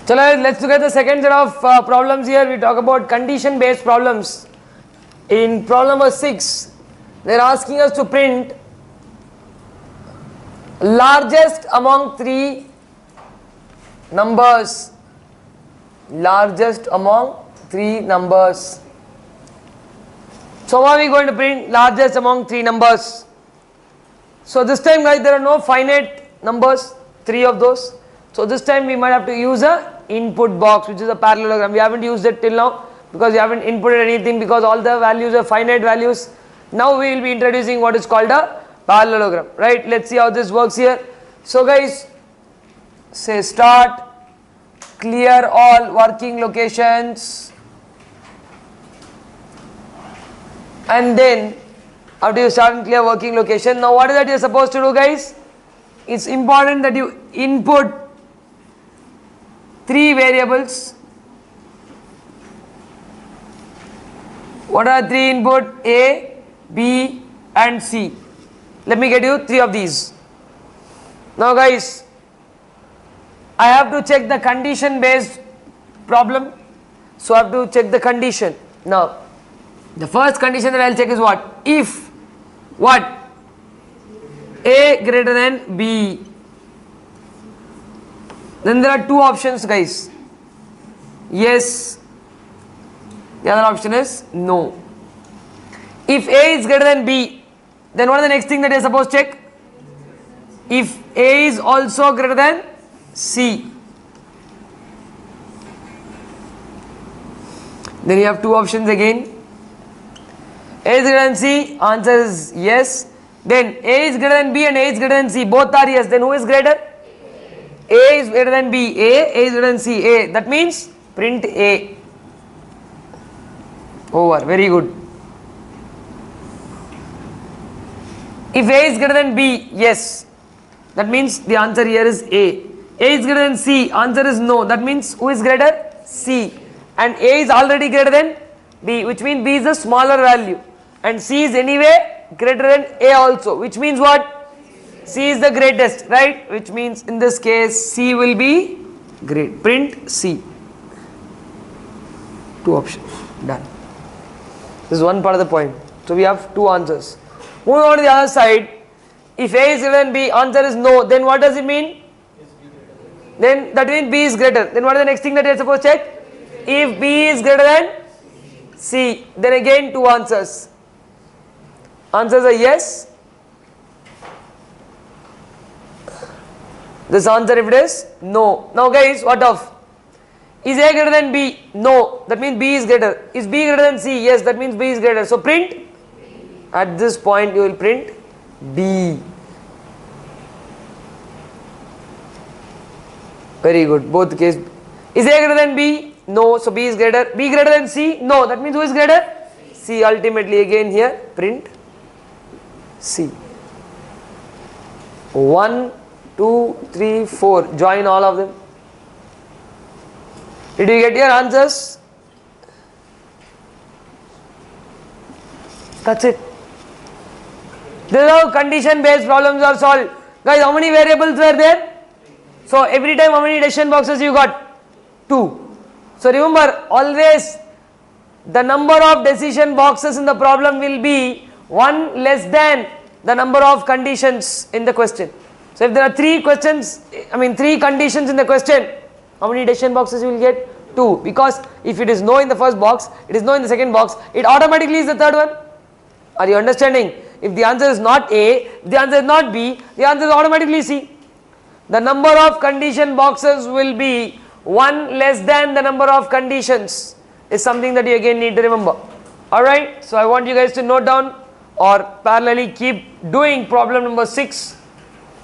Chalo, let's look at the second set of problems here. We talk about condition based problems. In problem number 6, they are asking us to print largest among 3 numbers. Largest among 3 numbers. So how are we going to print largest among 3 numbers? So this time, guys, there are no finite numbers, 3 of those. So this time we might have to use a input box, which is a parallelogram. We haven't used it till now because we haven't inputted anything, because all the values are finite values. Now we will be introducing what is called a parallelogram, right? Let's see how this works here. So guys, say start, clear all working locations, and then after you start and clear working location, now what is that you are supposed to do, guys? It's important that you input 3 variables. What are 3 input? A, B and C. Let me get you 3 of these. Now guys, I have to check the condition based problem. So I have to check the condition. Now the first condition that I will check is what? If what? A greater than B. Then there are 2 options, guys. Yes. The other option is no. If A is greater than B, then what is the next thing that you are supposed to check? If A is also greater than C. Then you have 2 options again. A is greater than C, answer is yes. Then A is greater than B and A is greater than C, both are yes. Then who is greater? A is greater than B, A is greater than C, A. That means print A. Over, very good. If A is greater than B, yes. That means the answer here is A. A is greater than C, answer is no. That means who is greater? C. And A is already greater than B, which means B is the smaller value. And C is anyway greater than A also, which means what? C is the greatest, right? Which means in this case C will be great. Print C. 2 options. Done. This is one part of the point. So we have 2 answers. Moving on to the other side. If A is greater than B, answer is no. Then what does it mean? Then that means B is greater. Then what is the next thing that you are supposed to check? If B is greater than C, then again 2 answers. Answers are yes. This answer if it is no. Now guys, what of? Is A greater than B? No. That means B is greater. Is B greater than C? Yes. That means B is greater. So print. At this point you will print D. Very good. Both cases. Is A greater than B? No. So B is greater. B greater than C? No. That means who is greater? C. Ultimately again here print C. 1, 2, 3, 4. Join all of them. Did you get your answers? That's it. This is how condition based problems are solved. Guys, how many variables were there? So every time how many decision boxes you got? 2. So remember, always the number of decision boxes in the problem will be 1 less than the number of conditions in the question. So if there are 3 conditions in the question, how many decision boxes you will get? 2. Because if it is no in the first box, it is no in the second box, it automatically is the third one. Are you understanding? If the answer is not A, if the answer is not B, the answer is automatically C. The number of condition boxes will be 1 less than the number of conditions, is something that you again need to remember. Alright, so I want you guys to note down or parallelly keep doing problem number 6,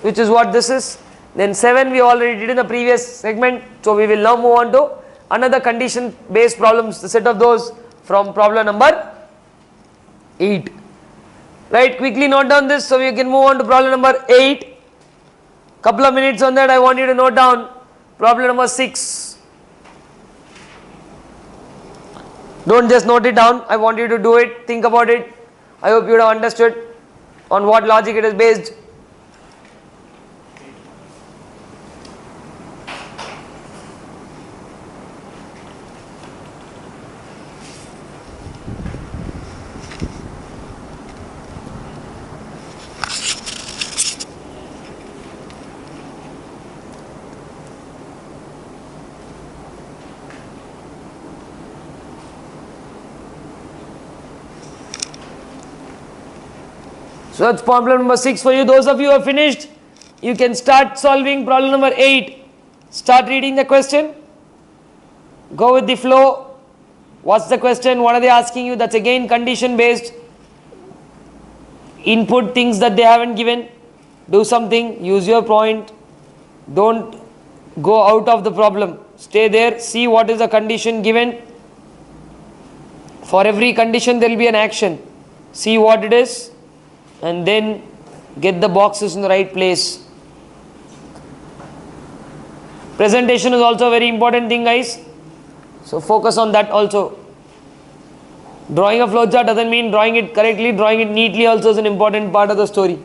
which is what this is. Then 7 we already did in the previous segment, so we will now move on to another condition based problems, the set of those from problem number 8. Right, quickly note down this so we can move on to problem number 8. Couple of minutes on that. I want you to note down problem number 6. Don't just note it down, I want you to do it, think about it. I hope you would have understood on what logic it is based. So that's problem number 6 for you. Those of you who have finished, you can start solving problem number 8. Start reading the question. Go with the flow. What's the question? What are they asking you? That's again condition based. Input things that they haven't given. Do something. Use your point. Don't go out of the problem. Stay there. See what is the condition given. For every condition there will be an action. See what it is. And then get the boxes in the right place. Presentation is also a very important thing, guys. So focus on that also. Drawing a flowchart doesn't mean drawing it correctly. Drawing it neatly also is an important part of the story.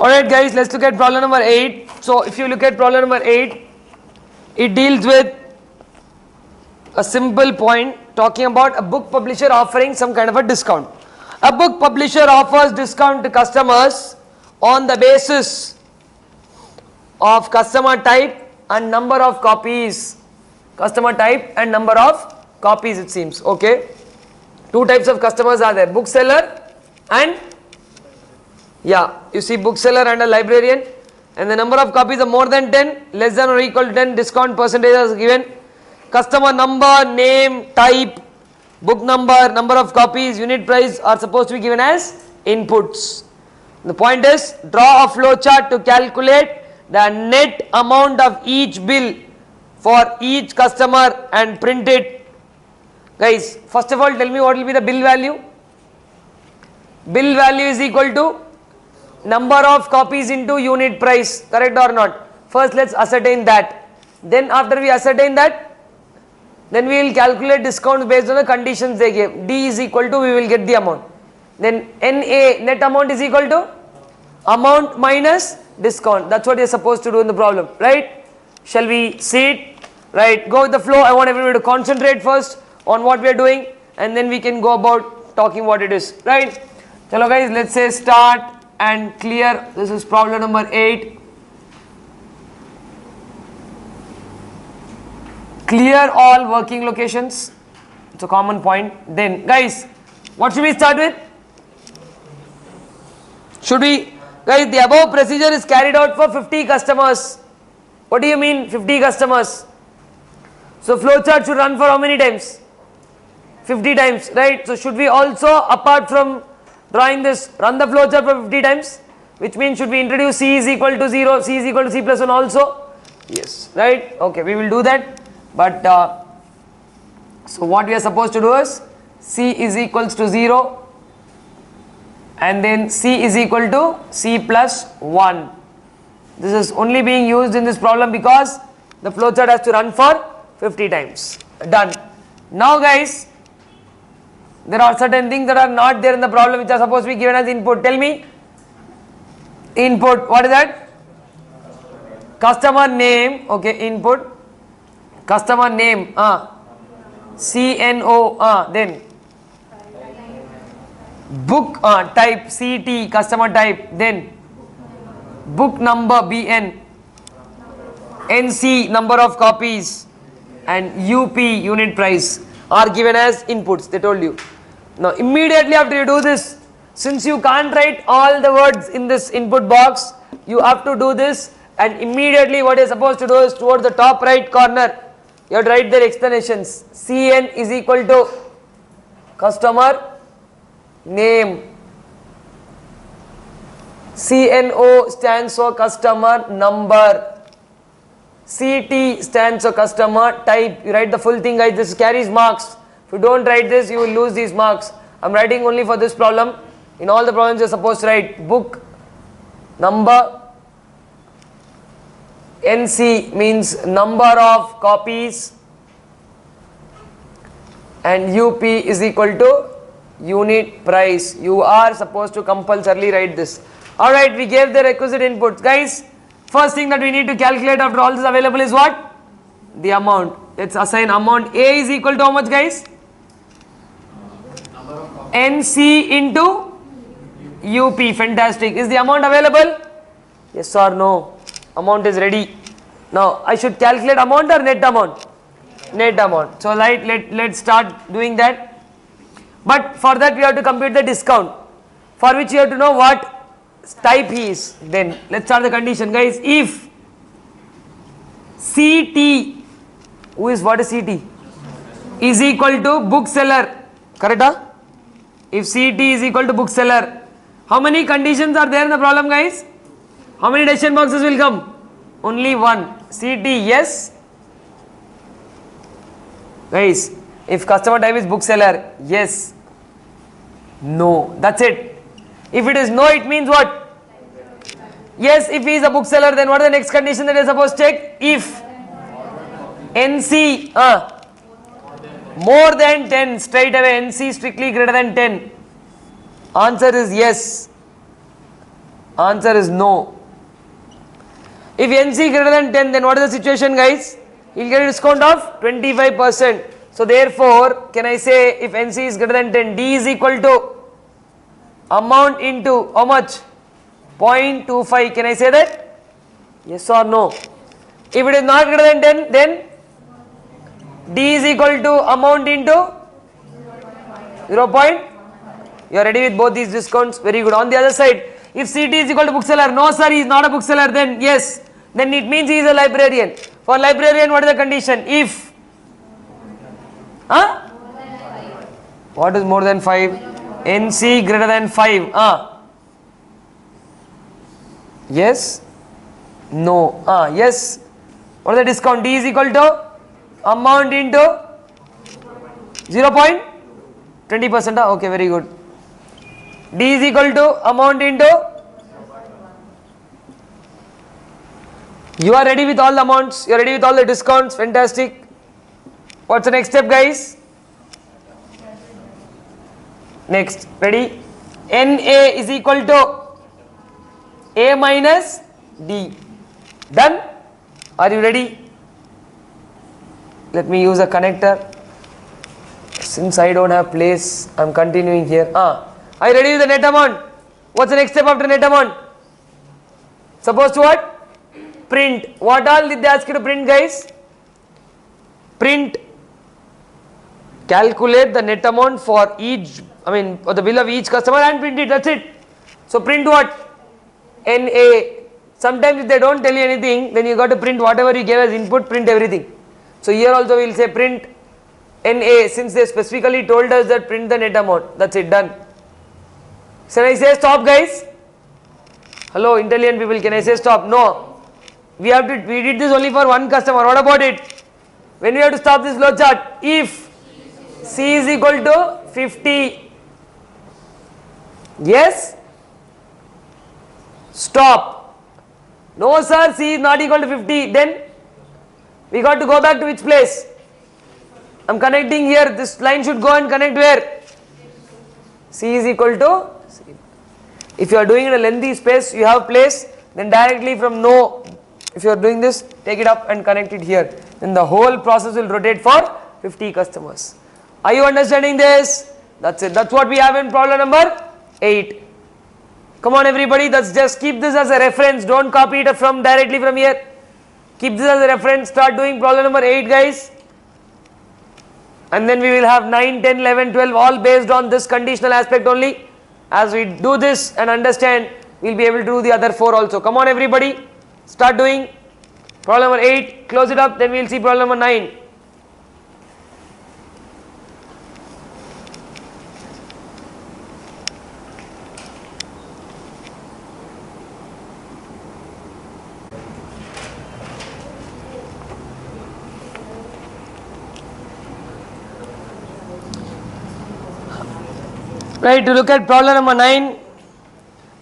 Alright guys, let's look at problem number 8. So if you look at problem number 8, it deals with a simple point talking about a book publisher offering some kind of a discount. A book publisher offers discount to customers on the basis of customer type and number of copies. Customer type and number of copies, it seems. Okay. Two types of customers are there, bookseller and you see bookseller and a librarian, and the number of copies are more than 10, less than or equal to 10, discount percentage is given. Customer number, name, type, book number, number of copies, unit price are supposed to be given as inputs. The point is, draw a flow chart to calculate the net amount of each bill for each customer and print it. Guys, first of all tell me what will be the bill value. Bill value is equal to number of copies into unit price, correct or not? First let's ascertain that. Then after we ascertain that, then we will calculate discounts based on the conditions they gave. D is equal to, we will get the amount. Then NA, net amount, is equal to amount minus discount. That's what you are supposed to do in the problem, right? Shall we see it? Right, go with the flow. I want everybody to concentrate first on what we are doing, and then we can go about talking what it is, right? Hello guys, let's say start and clear. This is problem number 8. Clear all working locations. It's a common point. Then guys, what should we start with? Guys, the above procedure is carried out for 50 customers. What do you mean 50 customers? So flowchart should run for how many times? 50 times, right? So should we also, apart from drawing this, run the flowchart for 50 times? Which means should we introduce C is equal to 0, C is equal to C plus 1 also? Yes, right? Okay, we will do that. But so what we are supposed to do is C is equals to 0 and then C is equal to C plus 1. This is only being used in this problem because the flowchart has to run for 50 times. Done. Now guys, there are certain things that are not there in the problem which are supposed to be given as input. Tell me. Input, what is that? Customer name, okay, input. Customer name, CNO, then book type, CT, customer type, then book number, BN, NC, number of copies, and UP, unit price, are given as inputs. They told you. Now immediately after you do this, since you can't write all the words in this input box, you have to do this, and immediately what you're supposed to do is towards the top right corner, you have to write their explanations. CN is equal to customer name. CNO stands for customer number. CT stands for customer type. You write the full thing, guys. This carries marks. If you don't write this, you will lose these marks. I'm writing only for this problem. In all the problems, you're supposed to write book number. NC means number of copies, and UP is equal to unit price. You are supposed to compulsorily write this. Alright, we gave the requisite inputs. Guys, first thing that we need to calculate after all this available is what? The amount. Let's assign amount. A is equal to how much, guys? NC into UP. Fantastic. Is the amount available? Yes or no? Amount is ready. Now, I should calculate amount or net amount? Net amount. So, let's start doing that. But for that, we have to compute the discount, for which you have to know what type he is. Then let's start the condition, guys. If CT, what is CT? Is equal to bookseller, correct? Huh? If CT is equal to bookseller, how many conditions are there in the problem, guys? How many decision boxes will come? Only one. CT, yes. Guys, if customer type is bookseller, yes. No. That's it. If it is no, it means what? Yes, if he is a bookseller, then what is the next condition that you are supposed to check? If NC more than 10, straight away NC strictly greater than 10. Answer is yes. Answer is no. If NC greater than 10, then what is the situation, guys? He will get a discount of 25%. So therefore, can I say if NC is greater than 10, D is equal to amount into how much? 0.25. Can I say that? Yes or no? If it is not greater than 10, then D is equal to amount into 0. You are ready with both these discounts? Very good. On the other side, if CT is equal to bookseller, no sir, he is not a bookseller, then yes. Then it means he is a librarian. For librarian, what is the condition? If what is more than 5? NC greater than 5. Yes. No. Yes. What is the discount? D is equal to amount into 0.20%. Okay, very good. D is equal to amount into. You are ready with all the amounts. You are ready with all the discounts. Fantastic. What's the next step, guys? Next. Ready? NA is equal to A minus D. Done? Are you ready? Let me use a connector. Since I don't have place, I am continuing here. Are you ready with the net amount? What's the next step after net amount? Supposed to what? Print. What all did they ask you to print, guys? Print. Calculate the net amount for each, for the bill of each customer and print it. That's it. So print what? NA. Sometimes if they don't tell you anything, then you got to print whatever you gave as input, print everything. So here also we will say print NA, since they specifically told us that print the net amount. That's it, done. Can I say stop, guys? Hello, intelligent people, can I say stop? No. We did this only for one customer. What about it? When we have to stop this flow chart, if C is equal to 50, yes, stop. No sir, C is not equal to 50, then we got to go back to which place? I am connecting here, this line should go and connect where? C is equal to C. If you are doing in a lengthy space, you have place, then directly from no, if you are doing this, take it up and connect it here. Then the whole process will rotate for 50 customers. Are you understanding this? That's it. That's what we have in problem number 8. Come on everybody, let's just keep this as a reference. Don't copy it from directly from here. Keep this as a reference. Start doing problem number 8, guys. and then we will have 9, 10, 11, 12 all based on this conditional aspect only. As we do this and understand, we will be able to do the other 4 also. Come on everybody, start doing problem number 8, close it up, then we will see problem number 9. Right, to look at problem number 9.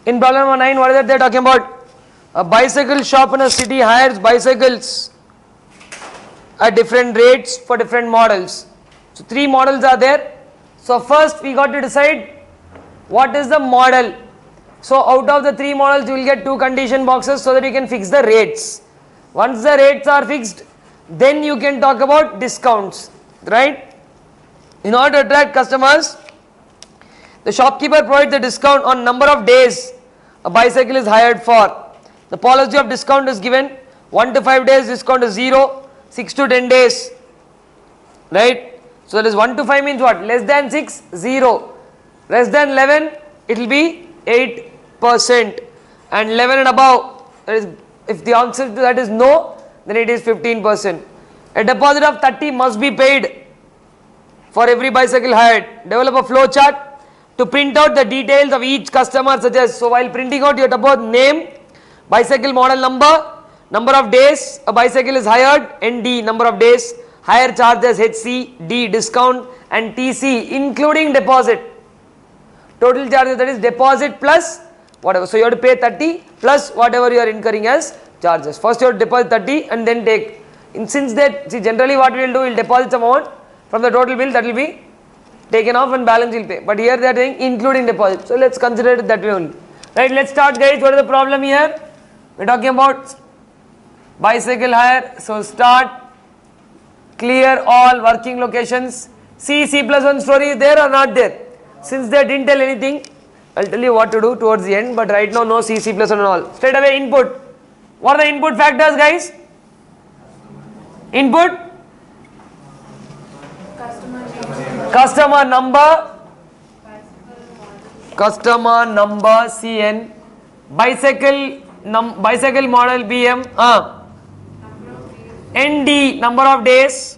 In problem number 9, what is it they are talking about? A bicycle shop in a city hires bicycles at different rates for different models. So 3 models are there. So first we got to decide what is the model. So out of the 3 models you will get 2 condition boxes so that you can fix the rates. Once the rates are fixed, then you can talk about discounts, right? In order to attract customers, the shopkeeper provides a discount on number of days a bicycle is hired for. The policy of discount is given 1 to 5 days discount is 0, 6 to 10 days, right? So that is 1 to 5 means what? Less than 6, 0. Less than 11, it will be 8%, and 11 and above, that is, if the answer to that is no, then it is 15%. A deposit of 30 must be paid for every bicycle hired. Develop a flow chart to print out the details of each customer, such as, so while printing out you have to put name, bicycle model number, number of days a bicycle is hired, ND number of days, hire charges HC, D discount, and TC including deposit. Total charges, that is deposit plus whatever. So you have to pay 30 plus whatever you are incurring as charges. First you have to deposit 30 and then take. Since that, see, generally what we will do, we will deposit some amount from the total bill, that will be taken off and balance will pay. But here they are saying including deposit. So let's consider it that way only. Right, let's start guys. What is the problem here? We are talking about bicycle hire. So start, clear all working locations. C, C+1 story is there or not there? Since they didn't tell anything, I will tell you what to do towards the end, but right now no C, C+1 and all. Straight away input. What are the input factors guys? Input? Customer number, CN, bicycle model BM, ND number of days,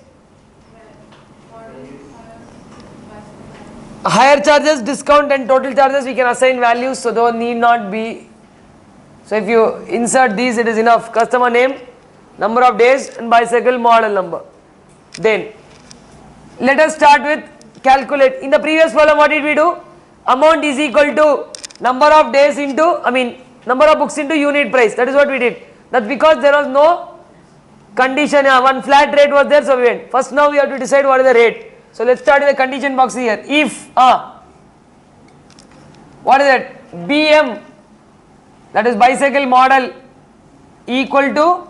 higher charges, discount and total charges we can assign values, so those need not be. So if you insert these, it is enough. Customer name, number of days and bicycle model number. Then let us start with calculate. In the previous problem what did we do? Amount is equal to number of days into, number of books into unit price. That is what we did. That's because there was no condition, one flat rate was there, so we went. First now we have to decide what is the rate. So let's start with the condition box here. If, what is that? BM, that is bicycle model, equal to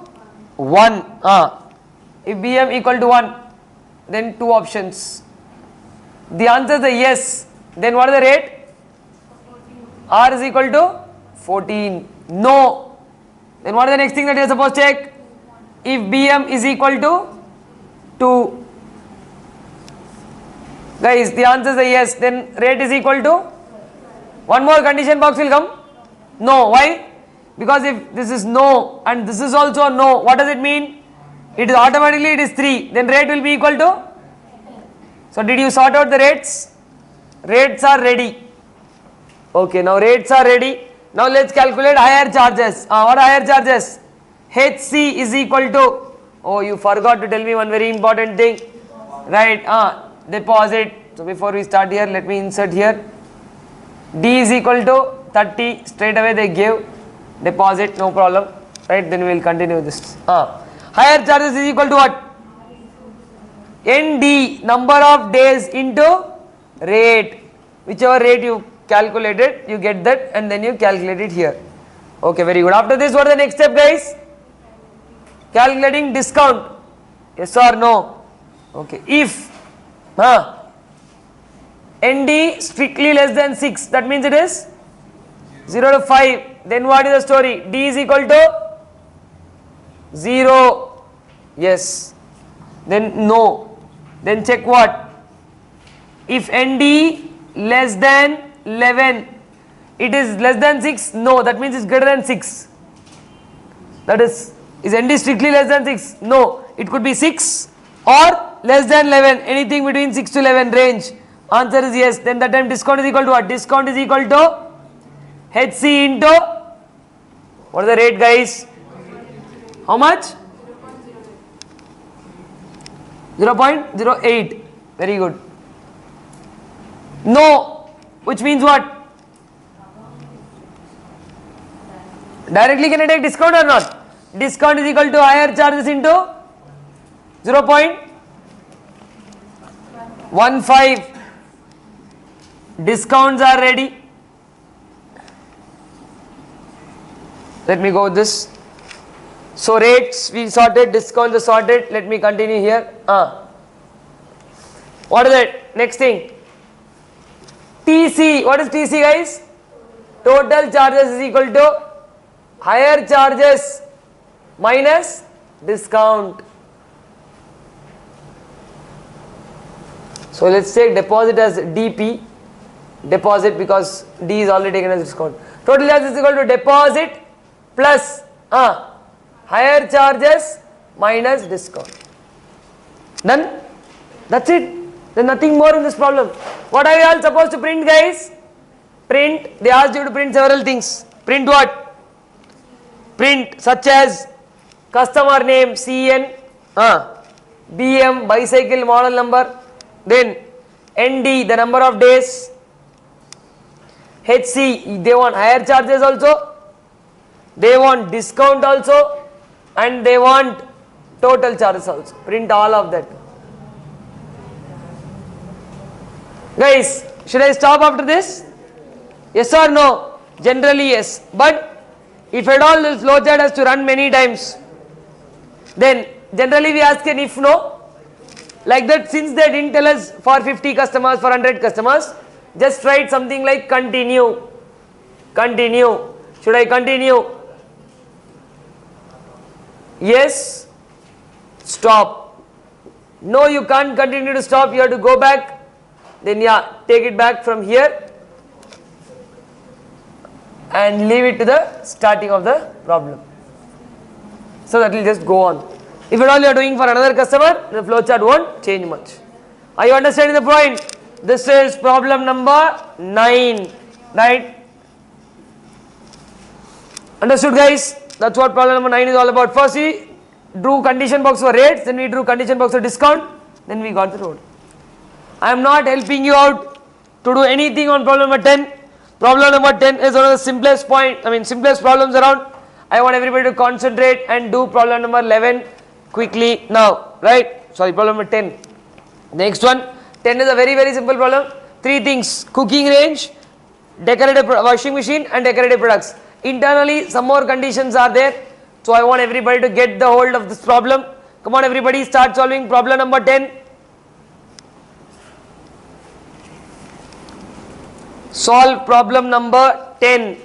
1. If BM equal to 1, then 2 options. The answer is a yes. Then what is the rate? R is equal to 14. No. Then what is the next thing that you are supposed to check? If BM is equal to 2. Guys, the answer is a yes. Then rate is equal to? One more condition box will come? No. Why? Because if this is no and this is also no, what does it mean? It is automatically it is 3. Then rate will be equal to? So did you sort out the rates? Rates are ready. Okay, now rates are ready. Now let's calculate higher charges. What are higher charges? HC is equal to, oh you forgot to tell me one very important thing. Right, deposit. So before we start here, let me insert here. D is equal to 30. Straight away they gave deposit, no problem. Right, then we will continue this. Higher charges is equal to what? ND, number of days into rate. Whichever rate you calculated, you get that and then you calculate it here. Okay, very good. After this, what is the next step guys? Calculating discount. Yes or no? Okay, if ND strictly less than 6, that means it is 0 to 5. Then what is the story? D is equal to 0. Yes. Then no. Then check what? if ND less than 11, it is less than 6? No, that means it's greater than 6. That is ND strictly less than 6? No, it could be 6 or less than 11, anything between 6 to 11 range. Answer is yes. Then that time discount is equal to what? Discount is equal to HC into, what is the rate guys? How much? 0.08. Very good. No, which means what? Directly can I take discount or not? Discount is equal to higher charges into 0.15. Discounts are ready. Let me go with this. So rates we sorted, discounts are sorted. Let me continue here. What is it? Next thing. TC. What is TC guys? Total charges is equal to higher charges minus discount. So let's take deposit as DP. Deposit because D is already taken as discount. Total charges is equal to deposit plus higher charges minus discount. Done? That's it. There's nothing more in this problem. What are you all supposed to print guys? Print. They asked you to print several things. Print what? Print such as customer name CN, BM bicycle model number, then ND the number of days, HC they want higher charges also, they want discount also, and they want total charges also. Print all of that. Guys, should I stop after this? Yes or no? Generally yes. But if at all this flowchart has to run many times, then generally we ask an if no. Like that, since they didn't tell us for 50 customers, for 100 customers, just write something like continue. Continue. Should I continue? Yes. Stop. No, you can't continue to stop. You have to go back. Then yeah, take it back from here and leave it to the starting of the problem. So that will just go on. If at all you are doing for another customer, the flowchart won't change much. Are you understanding the point? This is problem number 9, right? Understood guys? That's what problem number 9 is all about. First we drew condition box for rates, then we drew condition box for discount, then we got the road. I am not helping you out to do anything on problem number 10. Problem number 10 is one of the simplest simplest problems around. I want everybody to concentrate and do problem number 11 quickly now, right? Sorry, problem number 10. Next one, 10 is a very simple problem. 3 things: cooking range, decorative washing machine, and decorative products. Internally, some more conditions are there. So I want everybody to get the hold of this problem. Come on, everybody, start solving problem number 10. Solve problem number 10.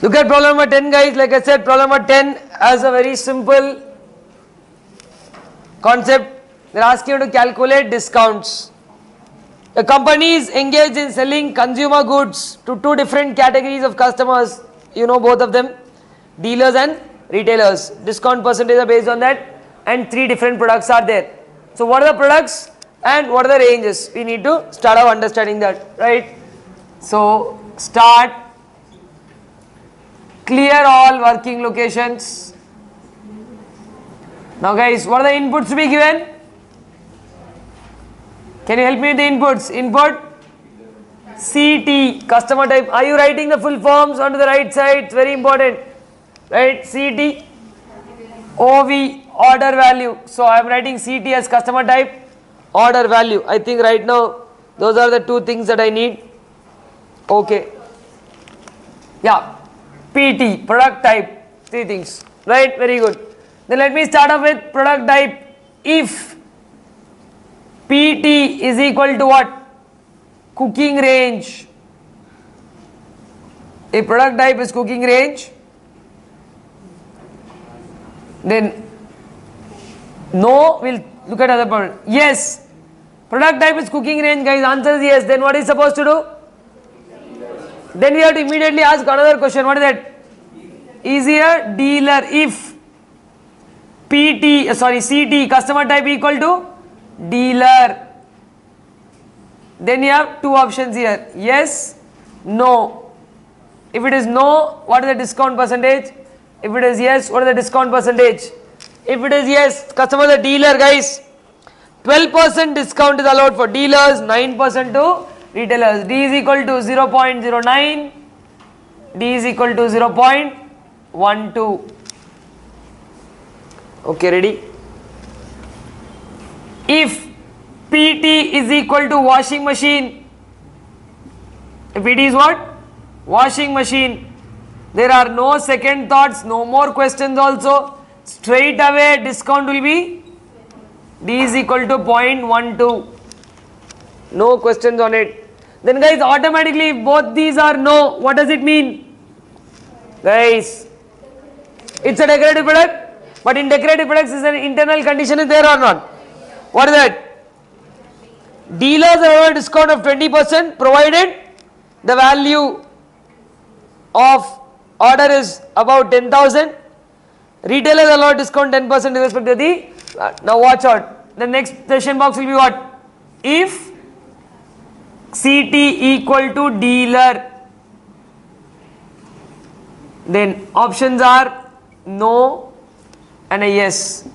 Look at problem number 10 guys. Like I said, problem number 10 has a very simple concept. They are asking you to calculate discounts. A company is engaged in selling consumer goods to 2 different categories of customers. You know both of them, dealers and retailers. Discount percentage are based on that, and 3 different products are there. So what are the products and what are the ranges? We need to start off understanding that, right? So start, clear all working locations. Now guys, what are the inputs to be given? Can you help me with the inputs? Input CT, customer type. Are you writing the full forms onto the right side? It's very important, right? CT, OV, order value. So I am writing CT as customer type, order value. I think right now those are the 2 things that I need. Okay. Yeah. PT, product type, 3 things, right? Very good. Then let me start off with product type. If PT is equal to what? Cooking range. If product type is cooking range, then no, we'll look at other problem. Yes, product type is cooking range, guys. Answer is yes. Then what is supposed to do? Then we have to immediately ask another question. What is that? Is here dealer if CT customer type equal to dealer. Then you have two options here. Yes, no. If it is no, what is the discount percentage? If it is yes, what is the discount percentage? If it is yes, customer is a dealer, guys. 12% discount is allowed for dealers, 9% to retailers. D is equal to 0.09, D is equal to 0.12. Okay, ready? If PT is equal to washing machine, if it is what? Washing machine, there are no second thoughts, no more questions also. Straight away discount will be D is equal to 0.12. No questions on it. Then guys, automatically if both these are no, what does it mean? Guys, it's a decorative product, but in decorative products is an internal condition is there or not? What is that? Dealers have a discount of 20% provided the value of order is about 10,000. Retailers allow discount 10% with respect to the. Now watch out. The next question box will be what? If CT equal to dealer, then options are no and a yes.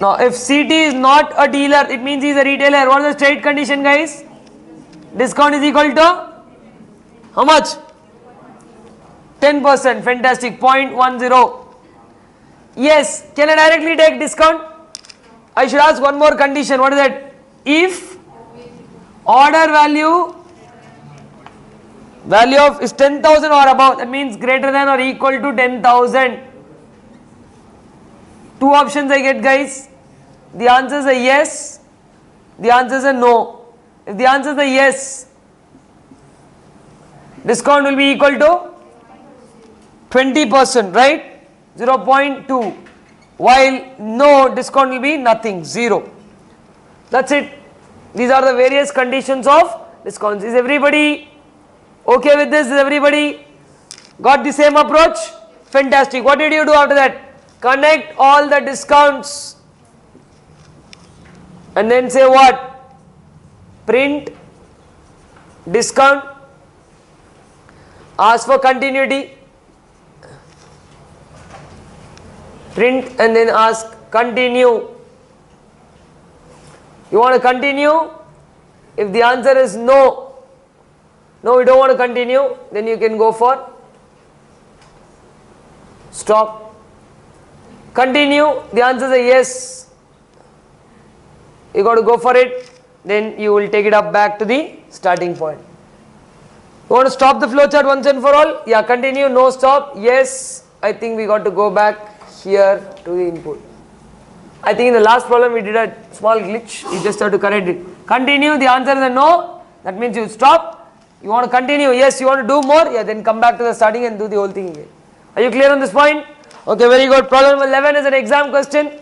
Now if CT is not a dealer, it means he is a retailer. What is the straight condition, guys? Discount is equal to how much? 10%. Fantastic. 0.10. Yes. Can I directly take discount? I should ask one more condition. What is that? If order value of is 10,000 or above, that means greater than or equal to 10,000. Two options I get, guys. The answer is a yes. The answer is a no. If the answer is a yes, discount will be equal to 20%, right? 0.2. While no, discount will be nothing, 0. That's it. These are the various conditions of discounts. Is everybody okay with this? Is everybody got the same approach? Fantastic. What did you do after that? Connect all the discounts and then say what? Print discount. Ask for continuity. Print and then ask continue. You want to continue? If the answer is no, we don't want to continue, then you can go for stop. Continue, the answer is a yes. You got to go for it, then you will take it up back to the starting point. You want to stop the flowchart once and for all? Yeah, continue, no, stop, yes. I think we got to go back here to the input. I think in the last problem we did a small glitch, you just have to correct it. Continue, the answer is a no, that means you stop. You want to continue, yes, you want to do more, yeah, then come back to the starting and do the whole thing again. Are you clear on this point? Okay, very good. Problem number 11 is an exam question.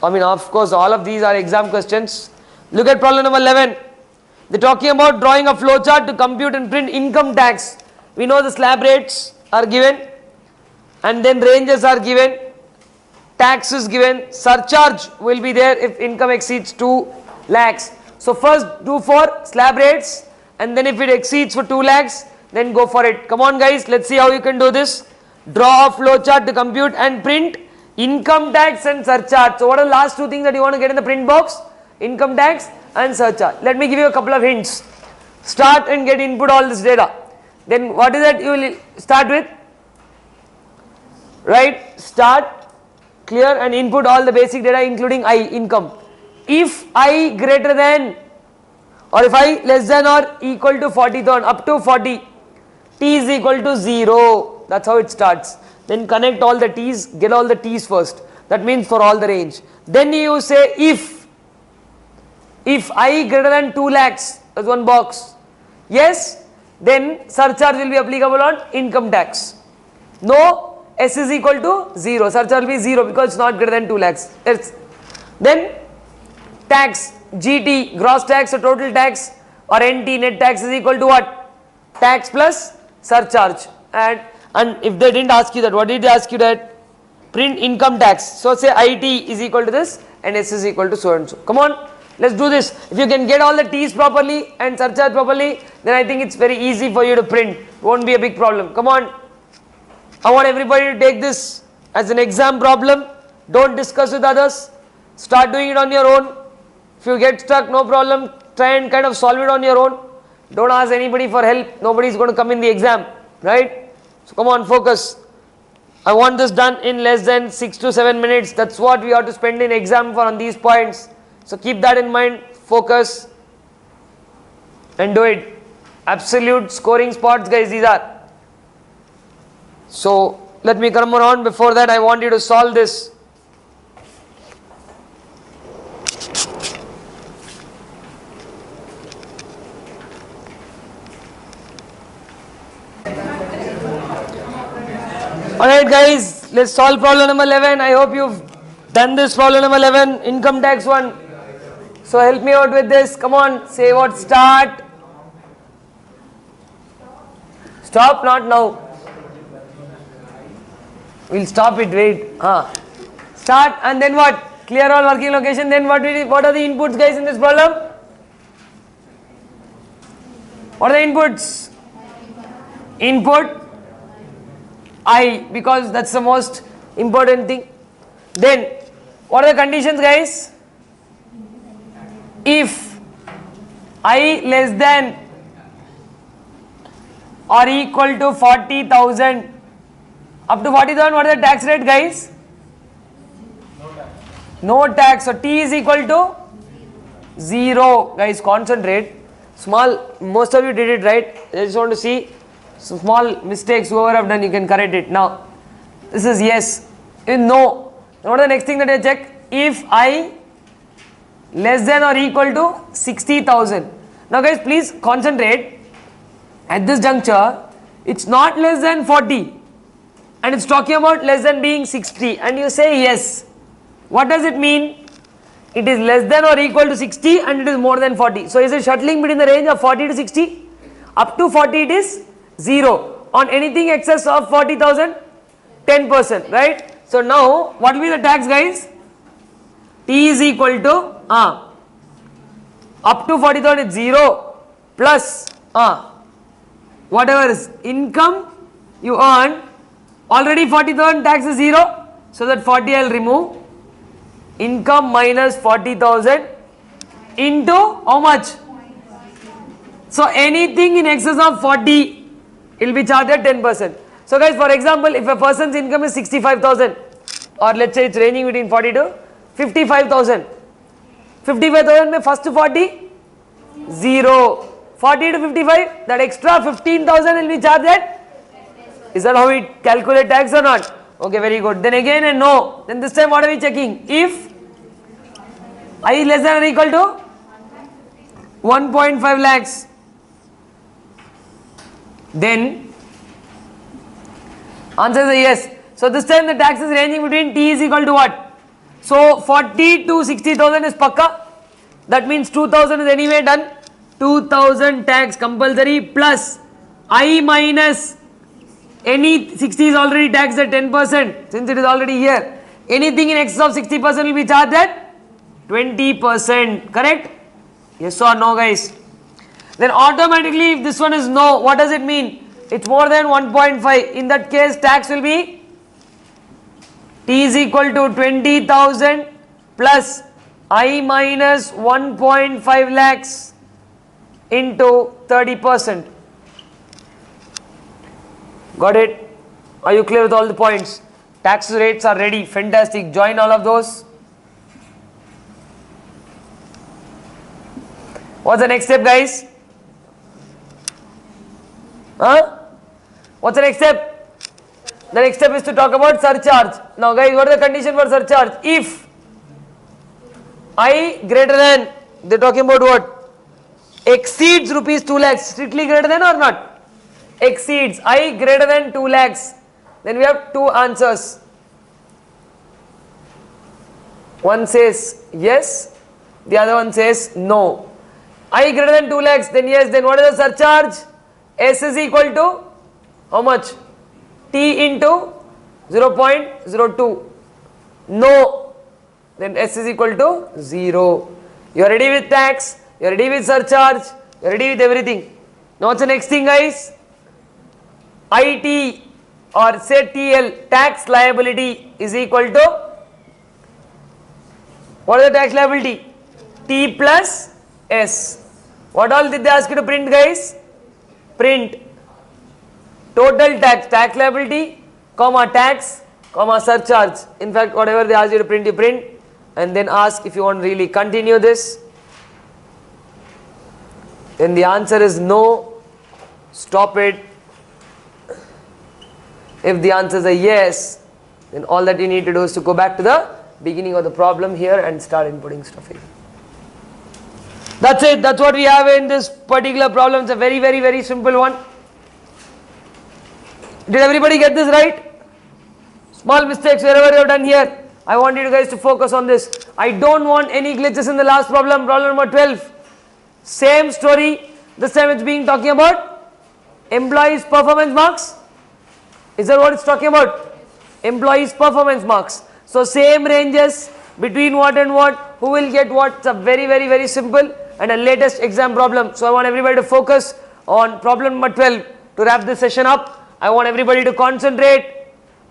I mean, of course, all of these are exam questions. Look at problem number 11. They're talking about drawing a flowchart to compute and print income tax. We know the slab rates are given and then ranges are given. Tax is given. Surcharge will be there if income exceeds 2 lakhs. So first do for slab rates and then if it exceeds for 2 lakhs, then go for it. Come on guys, let's see how you can do this. Draw a flowchart to compute and print income tax and surcharge. So what are the last two things that you want to get in the print box? Income tax and surcharge. Let me give you a couple of hints. Start and get input all this data. Then what is that you will start with? Right, start, clear and input all the basic data including I, income. If I greater than or if I less than or equal to 40,000 up to 40, T is equal to 0. That's how it starts. Then connect all the T's, get all the T's first. That means for all the range. Then you say if I greater than 2 lakhs, that's one box. Yes, then surcharge will be applicable on income tax. No, S is equal to 0. Surcharge will be 0 because it's not greater than 2 lakhs. Then tax, GT, gross tax or total tax, or NT, net tax, is equal to what? Tax plus surcharge. And if they didn't ask you that, what did they ask you that? Print income tax. So say IT is equal to this and S is equal to so and so. Come on, let's do this. If you can get all the T's properly and surcharge properly, then I think it's very easy for you to print. Won't be a big problem. Come on. I want everybody to take this as an exam problem. Don't discuss with others. Start doing it on your own. If you get stuck, no problem. Try and kind of solve it on your own. Don't ask anybody for help. Nobody is going to come in the exam, right? So come on, focus. I want this done in less than 6 to 7 minutes. That's what we have to spend in exam for on these points. So keep that in mind. Focus and do it. Absolute scoring spots, guys, these are. So let me come around. Before that, I want you to solve this. Alright guys, let's solve problem number 11. I hope you've done this problem number 11, income tax one. So help me out with this. Come on, say what? Start. Stop, not now. We'll stop it, wait. Start and then what? Clear all working location. Then what are the inputs, guys, in this problem? What are the inputs? Input I, because that's the most important thing. Then what are the conditions, guys? If I less than or equal to 40,000, up to 40,000, what is the tax rate, guys? No tax. So T is equal to 0. Guys, concentrate. Small, most of you did it right. I just want to see some small mistakes. Whoever have done, you can correct it. Now, this is yes. In no. Now, what is the next thing that I check? If I less than or equal to 60,000. Now, guys, please concentrate. At this juncture, it's not less than 40. And it's talking about less than being 60. And you say yes. What does it mean? It is less than or equal to 60 and it is more than 40. So is it shuttling between the range of 40 to 60? Up to 40 it is 0. On anything excess of 40,000, 10%, right? So now, what will be the tax, guys? T is equal to, up to 40,000 is 0 plus, whatever is income you earn, already 40,000 tax is 0. So that 40 I will remove. Income minus 40,000 into how much? So anything in excess of 40 will be charged at 10%. So guys, for example, if a person's income is 65,000 or let's say it's ranging between 40 to 55,000. 55,000 mein first 40, 0. 40 to 55, that extra 15,000 will be charged at. Is that how we calculate tax or not? Okay, very good. Then again and no. Then this time what are we checking? If I is less than or equal to 1.5 lakhs, then answer is a yes. So this time the tax is ranging between T is equal to what? So 40 to 60,000 is pakka. That means 2,000 is anyway done. 2,000 tax compulsory plus I minus any 60 is already taxed at 10% since it is already here. Anything in excess of 60% will be charged at 20%. Correct? Yes or no, guys? Then automatically if this one is no, what does it mean? It's more than 1.5. In that case, tax will be T is equal to 20,000 plus I minus 1.5 lakhs into 30%. Got it? Are you clear with all the points? Tax rates are ready. Fantastic. Join all of those. What's the next step, guys? What's the next step? The next step is to talk about surcharge. Now, guys, what is the condition for surcharge? If I greater than, they're talking about what? Exceeds rupees 2 lakhs. Strictly greater than or not? exceeds I greater than 2 lakhs, then we have two answers. One says yes, the other one says no. I greater than 2 lakhs, then yes, then what is the surcharge? S is equal to how much? T into 0.02. No, then S is equal to 0. You are ready with tax, you are ready with surcharge, you are ready with everything. Now what's the next thing, guys? IT or say TL, tax liability, is equal to, what is the tax liability? T plus S. What all did they ask you to print, guys? Print total tax, tax liability, comma tax, comma surcharge. In fact, whatever they ask you to print, you print, and then ask if you want to really continue this. Then the answer is no, stop it. If the answer is a yes, then all that you need to do is to go back to the beginning of the problem here and start inputting stuff in. That's it. That's what we have in this particular problem. It's a very, very, very simple one. Did everybody get this right? Small mistakes wherever you have done here. I want you guys to focus on this. I don't want any glitches in the last problem. Problem number 12. Same story. This time it's being talking about employees' performance marks. Is that what it's talking about? Employees' performance marks. So same ranges between what and what, who will get what. It's a very, very, very simple and a latest exam problem. So I want everybody to focus on problem number 12. To wrap this session up, I want everybody to concentrate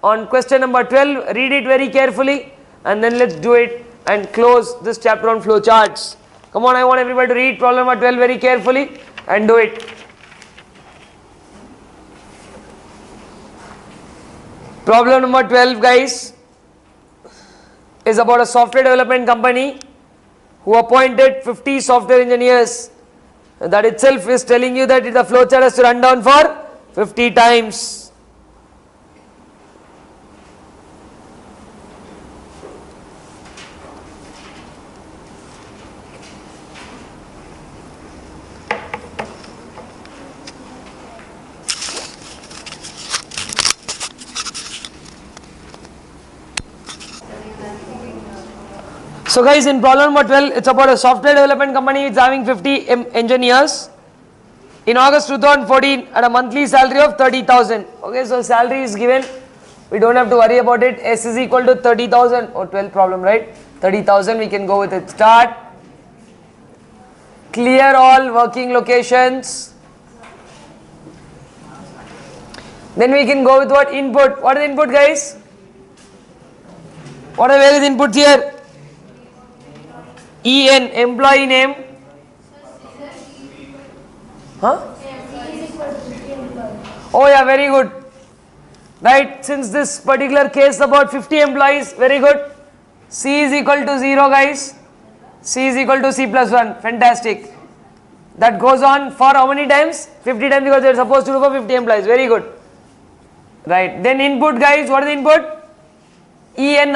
on question number 12. Read it very carefully and then let's do it and close this chapter on flowcharts. Come on, I want everybody to read problem number 12 very carefully and do it. Problem number 12, guys, is about a software development company who appointed 50 software engineers. That itself is telling you that the flowchart has to run down for 50 times. So guys, in problem number 12, it's about a software development company. It's having 50 engineers. In August 2014, at a monthly salary of 30,000. Okay, so salary is given. We don't have to worry about it. S is equal to 30,000 or 12 problem, right? 30,000, we can go with it. Start. Clear all working locations. Then we can go with what? Input. What is input, guys? What are various inputs here? EN, employee name. Huh? Oh yeah, very good. Right, since this particular case about 50 employees, very good. C is equal to 0, guys. C is equal to C plus 1. Fantastic. That goes on for how many times? 50 times, because they are supposed to do for 50 employees. Very good. Right, then input, guys. What is the input? EN.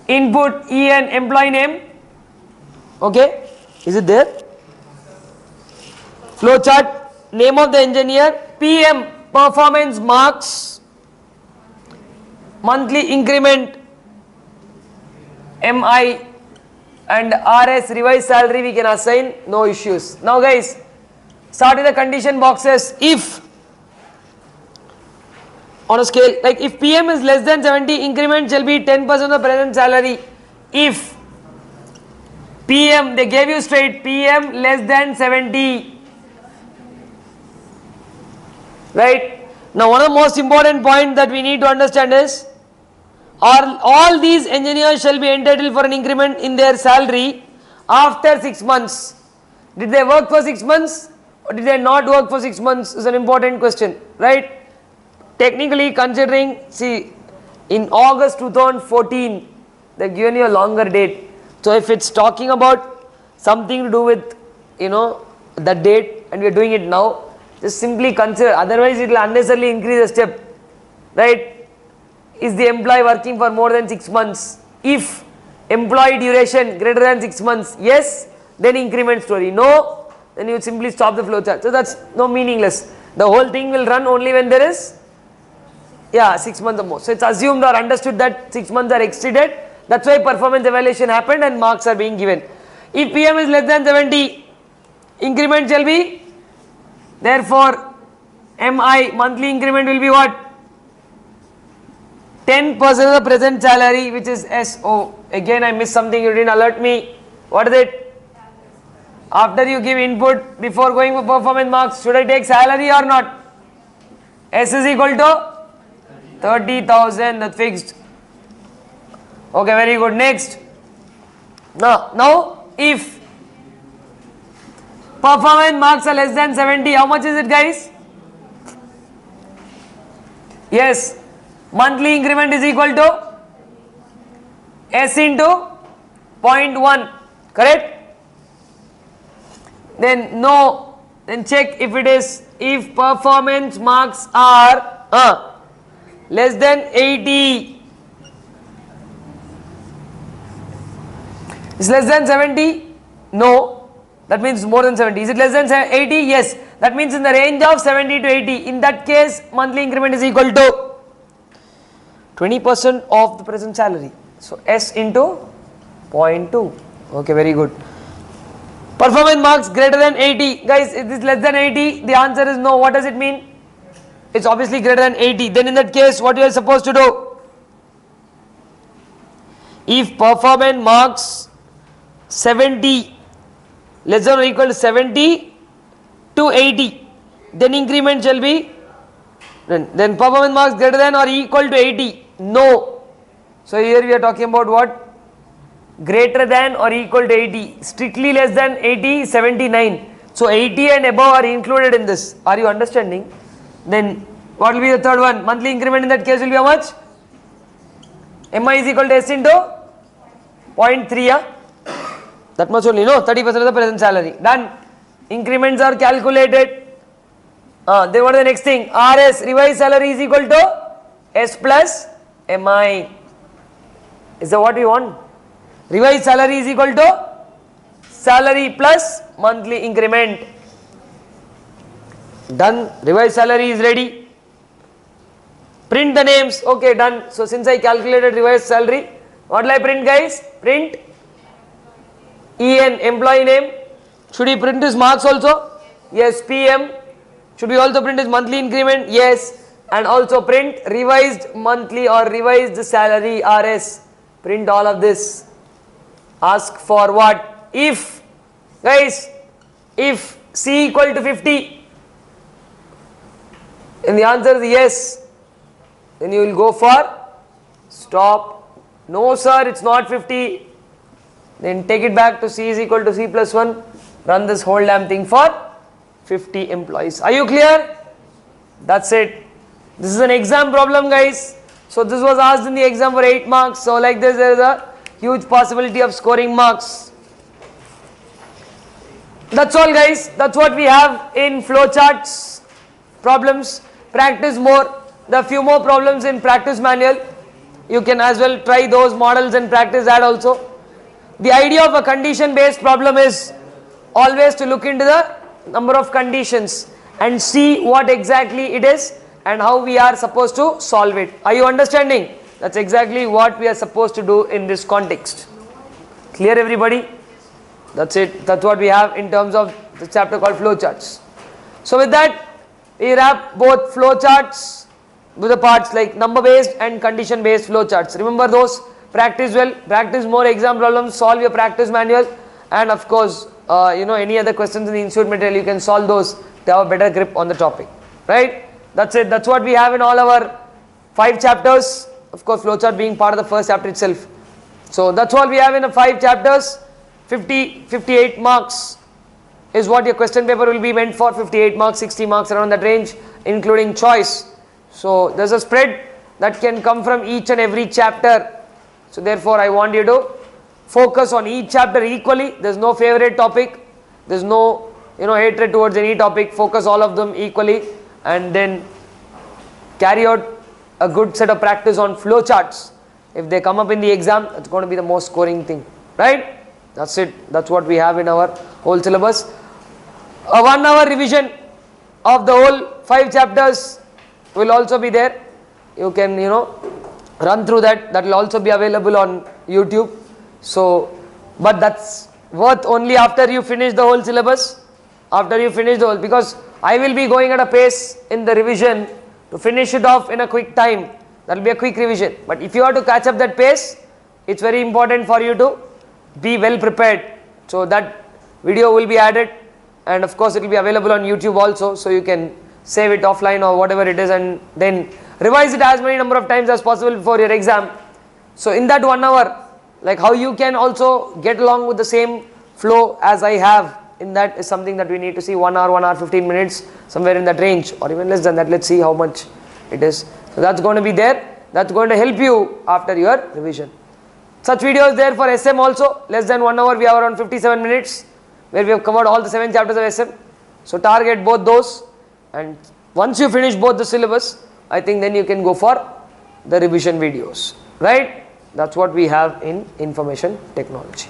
Input EN, employee name. Okay, is it there? Flowchart, name of the engineer. PM, performance marks. Monthly increment, MI, and RS, revised salary we can assign, no issues. Now guys, start with the condition boxes. If on a scale, like if PM is less than 70, increment shall be 10% of the present salary. If PM, they gave you straight, PM less than 70. Right? Now one of the most important point that we need to understand is, all these engineers shall be entitled for an increment in their salary after 6 months. Did they work for 6 months or did they not work for 6 months is an important question. Right? Technically considering, see, in August 2014, they have given you a longer date. So if it's talking about something to do with, the date and we are doing it now, just simply consider, otherwise it will unnecessarily increase the step. Right? Is the employee working for more than 6 months? If employee duration greater than 6 months, yes, then increment story. No, then you simply stop the flowchart. So that's no meaningless. The whole thing will run only when there is 6 months or more. So it's assumed or understood that 6 months are exceeded. That's why performance evaluation happened and marks are being given. If PM is less than 70, increment shall be, therefore MI monthly increment will be what? 10% of the present salary, which is SO. Again I missed something, you didn't alert me. What is it? After you give input before going for performance marks, should I take salary or not? S is equal to 30,000, that's fixed. Okay, very good. Next. Now if performance marks are less than 70, how much is it, guys? Yes, monthly increment is equal to S into 0.1, correct? Then no, then check if it is, if performance marks are less than 80. Is less than 70? No. That means more than 70. Is it less than 80? Yes. That means in the range of 70 to 80. In that case, monthly increment is equal to 20% of the present salary. So S into 0.2. Okay, very good. Performance marks greater than 80. Guys, if it is less than 80, the answer is no. What does it mean? It's obviously greater than 80. Then in that case, what you are supposed to do? If performance marks 70 less than or equal to 70 to 80, then increment shall be, then performance marks greater than or equal to 80. No. So here we are talking about what? Greater than or equal to 80. Strictly less than 80, 79. So 80 and above are included in this. Are you understanding? Then what will be the third one? Monthly increment in that case will be how much? MI is equal to S into 0.3. Yeah? That much only, no? 30% of the present salary. Done. Increments are calculated. Then what is the next thing? RS, revised salary, is equal to S plus MI. Is that what we want? Revised salary is equal to salary plus monthly increment. Done. Revised salary is ready. Print the names. Okay, done. So since I calculated revised salary, what will I print, guys? Print EN, employee name. Should we print his marks also? Yes. PM. Should we also print his monthly increment? Yes. And also print revised monthly or revised salary, RS. Print all of this. Ask for what? If, guys, if C equal to 50, and the answer is yes, then you will go for stop. No sir, it's not 50. Then take it back to C is equal to C plus 1. Run this whole damn thing for 50 employees. Are you clear? That's it. This is an exam problem, guys. So this was asked in the exam for 8 marks. So like this, there is a huge possibility of scoring marks. That's all, guys. That's what we have in flowcharts problems. Practice more. There are few more problems in practice manual. You can as well try those models and practice that also. The idea of a condition based problem is always to look into the number of conditions and see what exactly it is and how we are supposed to solve it. Are you understanding? That's exactly what we are supposed to do in this context. Clear, everybody? That's it. That's what we have in terms of the chapter called flowcharts. So with that, we wrap both flowcharts with the parts like number based and condition based flowcharts. Remember those. Practice well. Practice more exam problems. Solve your practice manual. And of course, any other questions in the institute material, you can solve those to have a better grip on the topic. Right? That's it. That's what we have in all our 5 chapters. Of course, flowchart being part of the first chapter itself. So that's all we have in the 5 chapters. 58 marks is what your question paper will be meant for. 58 marks, 60 marks, around that range, including choice. So there's a spread that can come from each and every chapter. So therefore, I want you to focus on each chapter equally. There's no favorite topic. There's no hatred towards any topic. Focus all of them equally and then carry out a good set of practice on flowcharts. If they come up in the exam, it's going to be the most scoring thing. Right? That's it. That's what we have in our whole syllabus. A 1 hour revision of the whole 5 chapters will also be there. You can, run through that. That will also be available on YouTube. So, but that's worth only after you finish the whole syllabus. After you finish the whole, because I will be going at a pace in the revision to finish it off in a quick time. That will be a quick revision. But if you have to catch up that pace, it's very important for you to be well prepared. So that video will be added, and of course it will be available on YouTube also, so you can save it offline or whatever it is, and then revise it as many number of times as possible for your exam. So in that 1 hour, like how you can also get along with the same flow as I have, in that is something that we need to see. 1 hour, 1 hour 15 minutes, somewhere in that range, or even less than that. Let's see how much it is. So that's going to be there. That's going to help you after your revision. Such videos there for SM also. Less than 1 hour, we have around 57 minutes, where we have covered all the 7 chapters of SM. So target both those, and once you finish both the syllabus, I think then you can go for the revision videos, right? That's what we have in information technology.